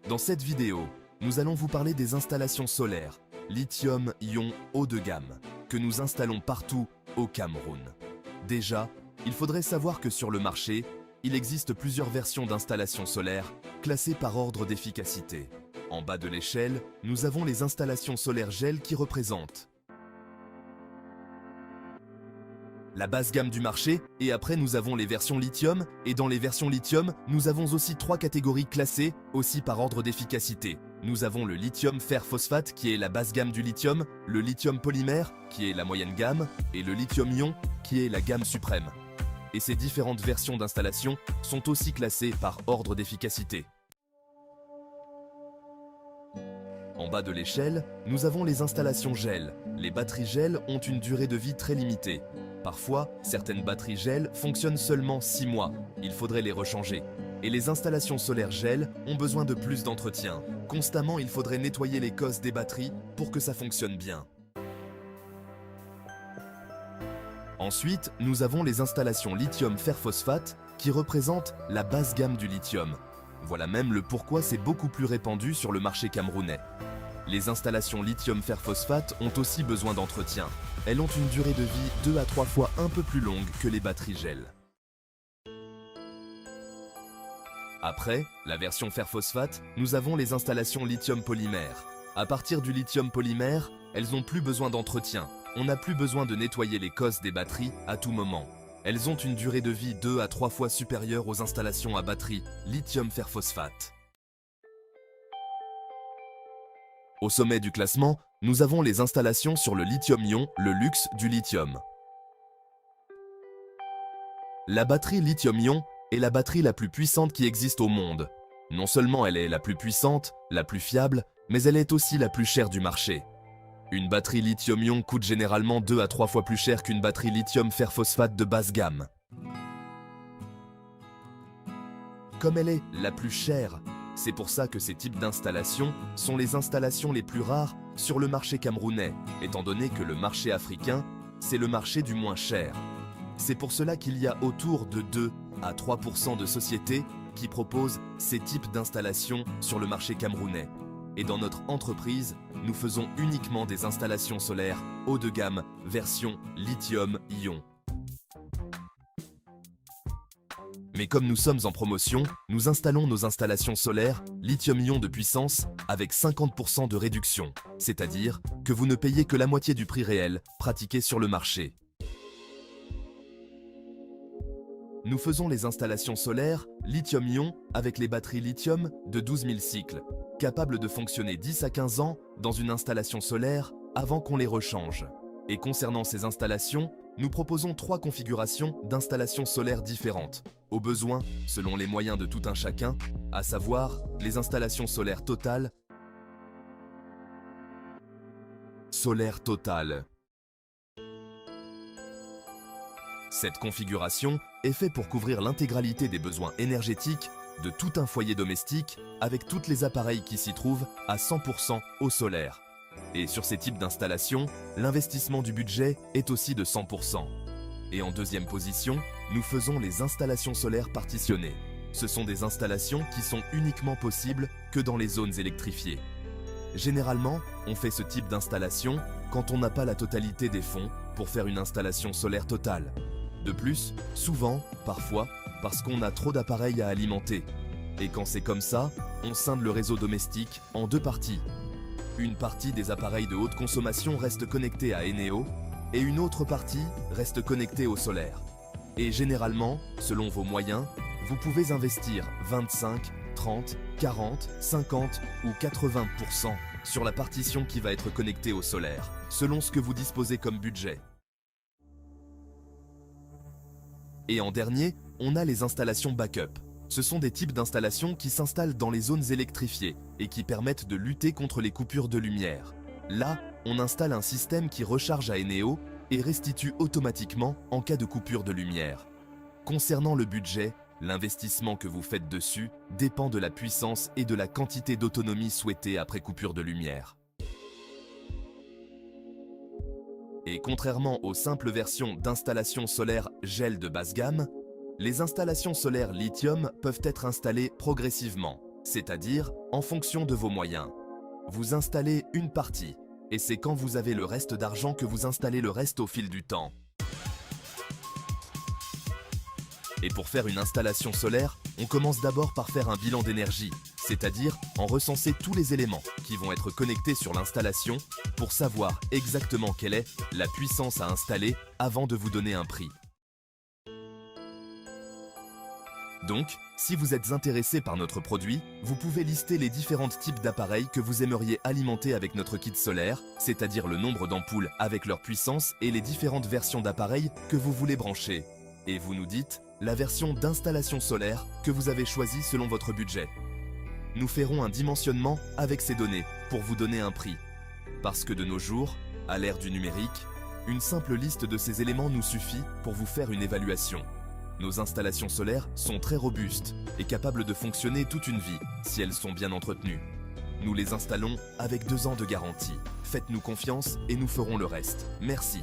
Dans cette vidéo, nous allons vous parler des installations solaires lithium-ion haut de gamme que nous installons partout au Cameroun. Déjà, il faudrait savoir que sur le marché, il existe plusieurs versions d'installations solaires classées par ordre d'efficacité. En bas de l'échelle, nous avons les installations solaires gel qui représentent la basse gamme du marché, et après nous avons les versions lithium, et dans les versions lithium, nous avons aussi trois catégories classées, aussi par ordre d'efficacité. Nous avons le lithium fer phosphate qui est la basse gamme du lithium, le lithium polymère qui est la moyenne gamme, et le lithium ion qui est la gamme suprême. Et ces différentes versions d'installation sont aussi classées par ordre d'efficacité. En bas de l'échelle, nous avons les installations gel. Les batteries gel ont une durée de vie très limitée. Parfois, certaines batteries gel fonctionnent seulement 6 mois. Il faudrait les rechanger. Et les installations solaires gel ont besoin de plus d'entretien. Constamment, il faudrait nettoyer les cosses des batteries pour que ça fonctionne bien. Ensuite, nous avons les installations lithium fer phosphate qui représentent la basse gamme du lithium. Voilà même le pourquoi c'est beaucoup plus répandu sur le marché camerounais. Les installations lithium fer phosphate ont aussi besoin d'entretien. Elles ont une durée de vie 2 à 3 fois un peu plus longue que les batteries gel. Après, la version fer phosphate, nous avons les installations lithium polymère. À partir du lithium polymère, elles n'ont plus besoin d'entretien. On n'a plus besoin de nettoyer les cosses des batteries à tout moment. Elles ont une durée de vie 2 à 3 fois supérieure aux installations à batterie lithium fer phosphate. Au sommet du classement, nous avons les installations sur le lithium-ion, le luxe du lithium. La batterie lithium-ion est la batterie la plus puissante qui existe au monde. Non seulement elle est la plus puissante, la plus fiable, mais elle est aussi la plus chère du marché. Une batterie lithium-ion coûte généralement 2 à 3 fois plus cher qu'une batterie lithium fer phosphate de basse gamme. Comme elle est la plus chère, c'est pour ça que ces types d'installations sont les installations les plus rares sur le marché camerounais, étant donné que le marché africain, c'est le marché du moins cher. C'est pour cela qu'il y a autour de 2 à 3% de sociétés qui proposent ces types d'installations sur le marché camerounais. Et dans notre entreprise, nous faisons uniquement des installations solaires haut de gamme version lithium-ion. Mais comme nous sommes en promotion, nous installons nos installations solaires lithium-ion de puissance avec 50% de réduction, c'est-à-dire que vous ne payez que la moitié du prix réel pratiqué sur le marché. Nous faisons les installations solaires lithium-ion avec les batteries lithium de 12 000 cycles, capables de fonctionner 10 à 15 ans dans une installation solaire avant qu'on les rechange. Et concernant ces installations, nous proposons 3 configurations d'installations solaires différentes, au besoin selon les moyens de tout un chacun, à savoir les installations solaires totales, solaire totale. Cette configuration est faite pour couvrir l'intégralité des besoins énergétiques de tout un foyer domestique avec tous les appareils qui s'y trouvent à 100% au solaire. Et sur ces types d'installations, l'investissement du budget est aussi de 100%. Et en deuxième position, nous faisons les installations solaires partitionnées. Ce sont des installations qui sont uniquement possibles que dans les zones électrifiées. Généralement, on fait ce type d'installation quand on n'a pas la totalité des fonds pour faire une installation solaire totale. De plus, souvent, parfois, parce qu'on a trop d'appareils à alimenter. Et quand c'est comme ça, on scinde le réseau domestique en 2 parties. Une partie des appareils de haute consommation reste connectée à Eneo et une autre partie reste connectée au solaire. Et généralement, selon vos moyens, vous pouvez investir 25, 30, 40, 50 ou 80% sur la partition qui va être connectée au solaire, selon ce que vous disposez comme budget. Et en dernier, on a les installations backup. Ce sont des types d'installations qui s'installent dans les zones électrifiées et qui permettent de lutter contre les coupures de lumière. Là, on installe un système qui recharge à Eneo et restitue automatiquement en cas de coupure de lumière. Concernant le budget, l'investissement que vous faites dessus dépend de la puissance et de la quantité d'autonomie souhaitée après coupure de lumière. Et contrairement aux simples versions d'installations solaires gel de basse gamme, les installations solaires lithium peuvent être installées progressivement. c'est-à-dire en fonction de vos moyens. Vous installez une partie, et c'est quand vous avez le reste d'argent que vous installez le reste au fil du temps. Et pour faire une installation solaire, on commence d'abord par faire un bilan d'énergie, c'est-à-dire en recenser tous les éléments qui vont être connectés sur l'installation pour savoir exactement quelle est la puissance à installer avant de vous donner un prix. Donc, si vous êtes intéressé par notre produit, vous pouvez lister les différents types d'appareils que vous aimeriez alimenter avec notre kit solaire, c'est-à-dire le nombre d'ampoules avec leur puissance et les différentes versions d'appareils que vous voulez brancher. Et vous nous dites la version d'installation solaire que vous avez choisie selon votre budget. Nous ferons un dimensionnement avec ces données pour vous donner un prix. Parce que de nos jours, à l'ère du numérique, une simple liste de ces éléments nous suffit pour vous faire une évaluation. Nos installations solaires sont très robustes et capables de fonctionner toute une vie si elles sont bien entretenues. Nous les installons avec 2 ans de garantie. Faites-nous confiance et nous ferons le reste. Merci.